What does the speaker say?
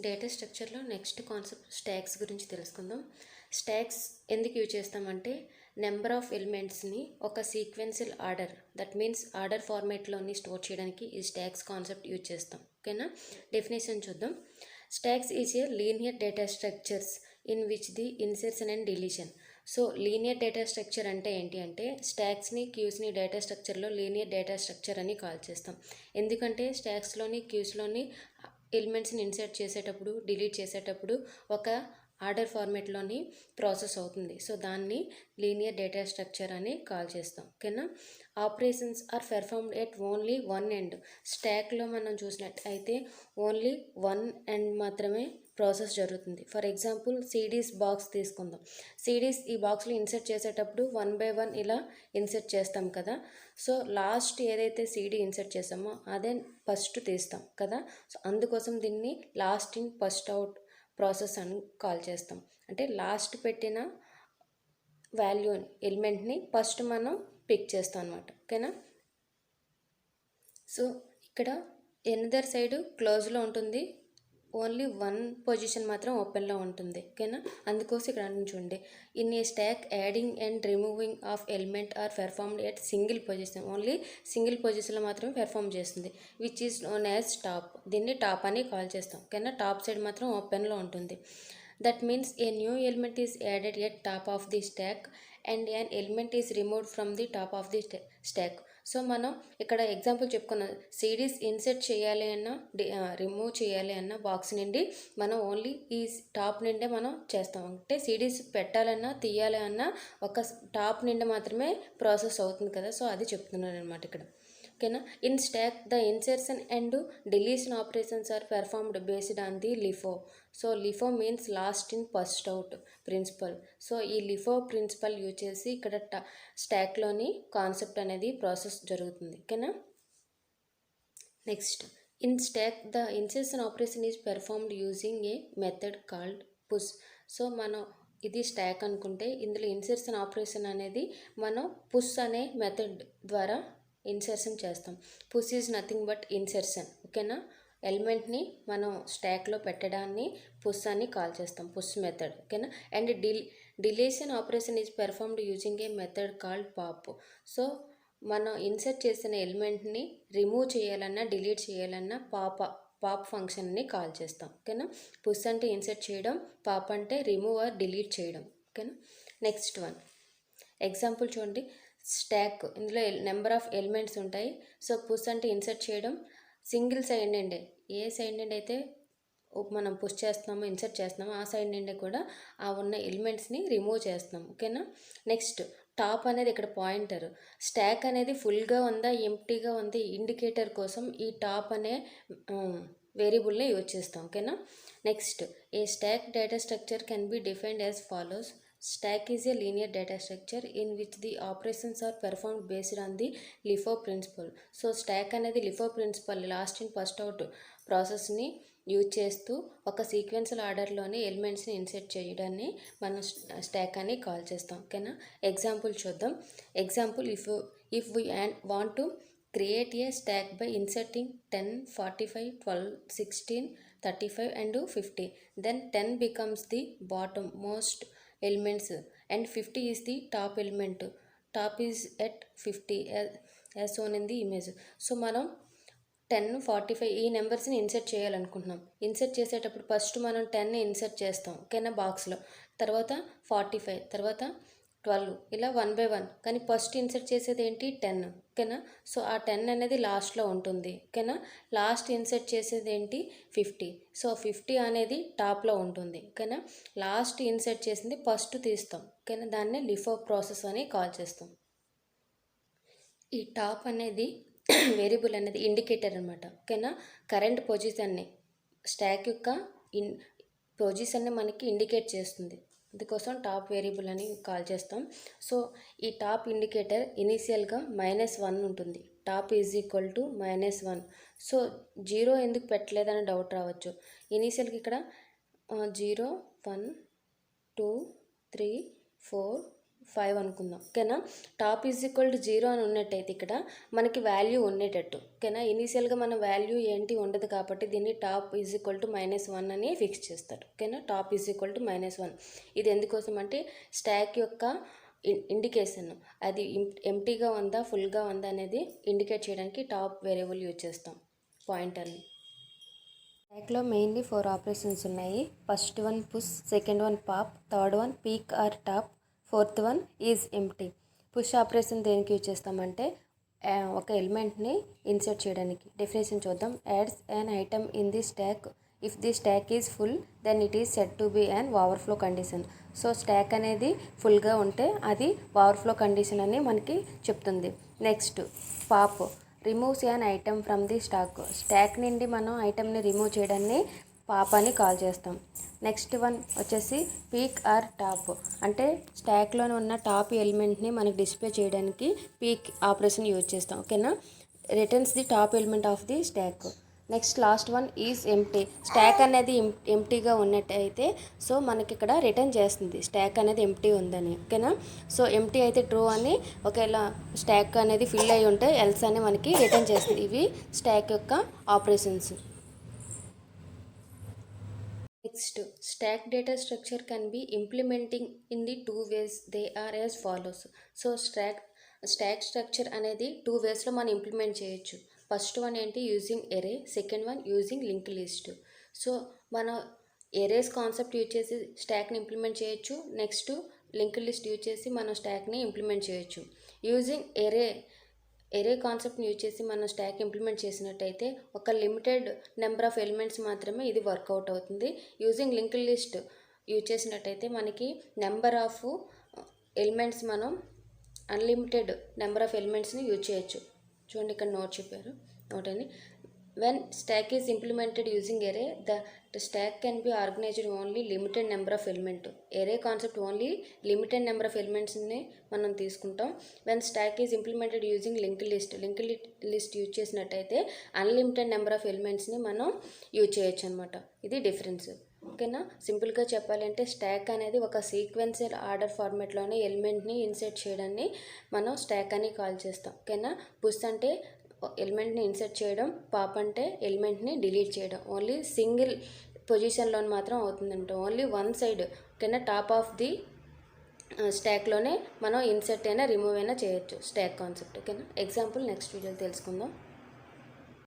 Data స్ట్రక్చర్లో next concept stocks గురించి తెలుసుకుందాం. Stocks ఎందుకు యూజ్ చేస్తామంటే నెంబర్ ఆఫ్ ఎలిమెంట్స్ని ఒక sequential order, that means order ఫార్మేట్లోని స్టోర్ చేయడానికి ఈ స్టాక్స్ కాన్సెప్ట్ యూజ్ చేస్తాం. ఓకేనా? డెఫినేషన్ చూద్దాం. Stacks is a linear data structures in which the insertion and deletion. So linear data structure అంటే ఏంటి అంటే స్టాక్స్ని క్యూస్ని డేటా స్ట్రక్చర్లో లీనియర్ డేటా స్ట్రక్చర్ అని కాల్ చేస్తాం. ఎందుకంటే స్టాక్స్లోని క్యూస్లోని ఎలిమెంట్స్ని ఇన్సర్ట్ చేసేటప్పుడు డిలీట్ చేసేటప్పుడు ఒక ఆర్డర్ ఫార్మేట్లోని ప్రాసెస్ అవుతుంది. సో దాన్ని లీనియర్ డేటా స్ట్రక్చర్ అని కాల్ చేస్తాం. ఓకేనా? Operations are performed at only one end. స్టాక్లో మనం చూసినట్టయితే ఓన్లీ వన్ ఎండ్ మాత్రమే ప్రాసెస్ జరుగుతుంది. ఫర్ ఎగ్జాంపుల్ సిడీస్ బాక్స్ తీసుకుందాం. సిడీస్ ఈ బాక్స్లో ఇన్సర్ట్ చేసేటప్పుడు 1 by 1 ఇలా ఇన్సర్ట్ చేస్తాం కదా. సో లాస్ట్ ఏదైతే సిడీ ఇన్సర్ట్ చేసామో అదే ఫస్ట్ తీస్తాం కదా. సో అందుకోసం దీన్ని last in first out process అని కాల్ చేస్తాం. అంటే లాస్ట్ పెట్టిన వాల్యూ ఎలిమెంట్ని ఫస్ట్ మనం పిక్ చేస్తాం అనమాట. ఓకేనా? సో ఇక్కడ ఎనదర్ సైడ్ క్లోజ్లో ఉంటుంది, ఓన్లీ వన్ పొజిషన్ మాత్రం ఓపెన్లో ఉంటుంది. ఓకేనా? అందుకోసం ఇక్కడ చూడండి, in a stack adding and removing of element are performed at single position. Only single పొజిషన్లో మాత్రమే పెర్ఫామ్ చేస్తుంది, which is known as top. దీన్ని టాప్ అని కాల్ చేస్తాం. ఓకేనా? టాప్ సైడ్ మాత్రం ఓపెన్లో ఉంటుంది. That means a new element is added at top of the stack and an element is removed from the top of the stack. So మనం ఇక్కడ example చెప్పుకున్నాం, సిడీస్ ఇన్సర్ట్ చేయాలి అన్నా రిమూవ్ చేయాలి అన్న బాక్స్ నుండి మనం ఓన్లీ ఈ టాప్ నుండే మనం చేస్తాం. అంటే సిడీస్ పెట్టాలన్నా తీయాలి అన్నా ఒక టాప్ నుండి మాత్రమే ప్రాసెస్ అవుతుంది కదా. సో అది చెప్తున్నాను అనమాట ఇక్కడ. ఓకేనా? In stack the insertion and deletion operations are performed based on the LIFO. So LIFO means last in first out principle. So ఈ లిఫో ప్రిన్సిపల్ యూజ్ చేసి ఇక్కడ స్టాక్లోని కాన్సెప్ట్ అనేది ప్రాసెస్ జరుగుతుంది. ఓకేనా? Next, in stack the insertion operation is performed using a method called push. So మనం ఇది stock అనుకుంటే ఇందులో ఇన్సర్షన్ ఆపరేషన్ అనేది మనం పుష్ అనే మెథడ్ ద్వారా ఇన్సర్షన్ చేస్తాం. Push is nothing but insertion. ఓకేనా? ఎలిమెంట్ని మనం స్టాక్లో పెట్టడాన్ని పుష్ అని కాల్ చేస్తాం, పుష్ మెథడ్. ఓకేనా? And deletion operation is performed using a method called pop. So మనం ఇన్సర్ట్ చేసిన ఎలిమెంట్ని రిమూవ్ చేయాలన్నా డిలీట్ చేయాలన్నా పాప్ ఫంక్షన్ని కాల్ చేస్తాం. ఓకేనా? పుష్ అంటే ఇన్సర్ట్ చేయడం, పాప్ అంటే రిమూవ్ ఆర్ డిలీట్ చేయడం. ఓకేనా? నెక్స్ట్ వన్ ఎగ్జాంపుల్ చూడండి. స్టాక్, ఇందులో నెంబర్ ఆఫ్ ఎలిమెంట్స్ ఉంటాయి. సో పుష్ అంటే ఇన్సర్ట్ చేయడం, సింగిల్ సైడ్ నుండే ఏ సైడ్ నుండి అయితే మనం పుష్ చేస్తున్నామో ఇన్సర్ట్ చేస్తున్నామో ఆ సైడ్ నుండి కూడా ఆ ఉన్న ఎలిమెంట్స్ని రిమూవ్ చేస్తున్నాం. ఓకేనా? నెక్స్ట్ టాప్ అనేది ఇక్కడ పాయింటర్. స్టాక్ అనేది ఫుల్గా ఉందా ఎంప్టీగా ఉంది ఇండికేటర్ కోసం ఈ టాప్ అనే వేరియబుల్ని యూజ్ చేస్తాం. ఓకేనా? Next, A stock data structure can be defined as follows. Stack is a linear data structure in which the operations are performed based on the LIFO principle. So stack అనేది LIFO principle, last in first out ప్రాసెస్ని use చేస్తూ ఒక sequential ఆర్డర్లోని ఎలిమెంట్స్ని insert చేయడాన్ని మనం stock అని call చేస్తాం. ఓకేనా? Example చూద్దాం. Example, if we want to create a stack by inserting 10, 45, 12, 16, 35 and 50. Then 10 becomes the bottom most elements and 50 is the top element. Top is at 50 as shown in the image. So మనం 10, 45 ఈ నెంబర్స్ని insert చేయాలనుకుంటున్నాం. Insert చేసేటప్పుడు first మనం 10ని insert చేస్తాం. ఓకేనా? బాక్స్లో, తర్వాత 45, తర్వాత 12 ఇలా 1 by 1. కానీ ఫస్ట్ ఇన్సర్ట్ చేసేది ఏంటి? 10. ఓకేనా? సో ఆ 10 అనేది లాస్ట్లో ఉంటుంది. ఓకేనా? లాస్ట్ ఇన్సర్ట్ చేసేది ఏంటి? 50. సో 50 అనేది టాప్లో ఉంటుంది. ఓకేనా? లాస్ట్ ఇన్సర్ట్ చేసింది ఫస్ట్ తీస్తాం. ఓకేనా? దాన్ని లిఫో ప్రాసెస్ అని కాల్ చేస్తాం. ఈ టాప్ అనేది వేరియబుల్ అనేది ఇండికేటర్ అనమాట. ఓకేనా? కరెంట్ పొజిషన్ని, స్టాక్ యొక్క పొజిషన్ని మనకి ఇండికేట్ చేస్తుంది. అందుకోసం టాప్ వేరియబుల్ అని కాల్ చేస్తాం. సో ఈ టాప్ ఇండికేటర్ ఇనీషియల్గా -1 ఉంటుంది. Top is equal to -1. So 0 ఎందుకు పెట్టలేదని డౌట్ రావచ్చు. ఇనీషియల్గా ఇక్కడ 0, 1, 2, 3, 4, 5 అనుకుందాం. ఓకేనా. టాప్ ఈజ్ ఈక్వల్ టు 0 అని ఉన్నట్టయితే ఇక్కడ మనకి వాల్యూ ఉండేటట్టు. ఓకేనా. ఇనీషియల్గా మన వాల్యూ ఏంటి ఉండదు కాబట్టి దీన్ని టాప్ ఈజ్ ఈక్వల్ టు -1 అని ఫిక్స్ చేస్తారు. ఓకేనా. Top is equal to -1. ఇది ఎందుకోసం అంటే స్టాక్ యొక్క ఇండికేషన్, అది ఎంటీగా ఉందా ఫుల్గా ఉందా అనేది ఇండికేట్ చేయడానికి టాప్ వేరియబుల్ యూజ్ చేస్తాం, పాయింటర్ని. స్టాక్లో మెయిన్లీ 4 ఆపరేషన్స్ ఉన్నాయి. First one push, second one pop, third one peek or top, fourth one is empty. Push operation దేనికి యూజ్ చేస్తామంటే ఒక ఎలిమెంట్ని ఇన్సర్ట్ చేయడానికి. డెఫినేషన్ చూద్దాం. Adds an item in the stack. If the stack is full then it is set to be an overflow condition. So stack అనేది ఫుల్గా ఉంటే అది ఓవర్ఫ్లో కండిషన్ అని మనకి చెప్తుంది. Next pop, removes an item from the stock నుండి మనం ఐటమ్ని remove చేయడాన్ని పాప్ అని కాల్ చేస్తాం. నెక్స్ట్ వన్ వచ్చేసి పీక్ ఆర్ టాప్, అంటే స్టాక్లోనే ఉన్న టాప్ ఎలిమెంట్ని మనకి డిస్ప్లే చేయడానికి పీక్ ఆపరేషన్ యూజ్ చేస్తాం. ఓకేనా. Returns the top element of the stock. Next last one is empty. Stock అనేది ఎంప్టీగా ఉన్నట్టయితే సో మనకి ఇక్కడ రిటర్న్ చేస్తుంది స్టాక్ అనేది ఎంప్టీ ఉందని. ఓకేనా. సో ఎంప్టీ అయితే ట్రూ అని, ఒకవేళ స్టాక్ అనేది ఫిల్ అయి ఉంటే ఎల్స్ అని మనకి రిటర్న్ చేస్తుంది. ఇవి స్టాక్ యొక్క operations. Next stack data structure can be implementing in the 2 ways. They are as follows. So stack structure అనేది 2 waysలో మనం ఇంప్లిమెంట్ చేయొచ్చు. ఫస్ట్ వన్ ఏంటి, using array. Second one using link list. So మనం arrays concept use చేసి స్టాక్ని implement చేయొచ్చు. Next link list use చేసి మనం స్టాక్ని ఇంప్లిమెంట్ చేయొచ్చు. యూజింగ్ ఎరే కాన్సెప్ట్ని యూజ్ చేసి మనం స్టాక్ ఇంప్లిమెంట్ చేసినట్టయితే ఒక లిమిటెడ్ నెంబర్ ఆఫ్ ఎలిమెంట్స్ మాత్రమే ఇది వర్కౌట్ అవుతుంది. యూజింగ్ లింక్ లిస్ట్ యూజ్ చేసినట్టయితే మనకి నెంబర్ ఆఫ్ ఎలిమెంట్స్, మనం అన్లిమిటెడ్ నెంబర్ ఆఫ్ ఎలిమెంట్స్ని యూజ్ చేయొచ్చు. చూడండి ఇక్కడ నోట్ చెప్పారు, నోట్ అని. When stack is implemented using array, the stack can be organised only limited number of element. Array concept only limited number of ఎలిమెంట్స్ని మనం తీసుకుంటాం. When stack is implemented using link list use చేసినట్టయితే unlimited number of ఎలిమెంట్స్ని మనం use చేయొచ్చు అనమాట. ఇది difference. ఓకేనా. సింపుల్గా చెప్పాలంటే స్టాక్ అనేది ఒక సీక్వెన్షియల్ ఆర్డర్ ఫార్మాట్లోనే ఎలిమెంట్ని ఇన్సర్ట్ చేయడాన్ని మనం స్టాక్ అని కాల్ చేస్తాం. ఓకేనా. పుష్ అంటే ఎలిమెంట్ని ఇన్సర్ట్ చేయడం, పాప్ అంటే ఎలిమెంట్ని డిలీట్ చేయడం. ఓన్లీ సింగిల్ పొజిషన్లో మాత్రం అవుతుందంట, ఓన్లీ వన్ సైడ్. ఓకేనా. టాప్ ఆఫ్ ది స్టాక్లోనే మనం ఇన్సర్ట్ అయినా రిమూవ్ అయినా చేయొచ్చు స్టాక్ కాన్సెప్ట్. ఓకేనా. ఎగ్జాంపుల్ నెక్స్ట్ వీడియోలో తెలుసుకుందాం.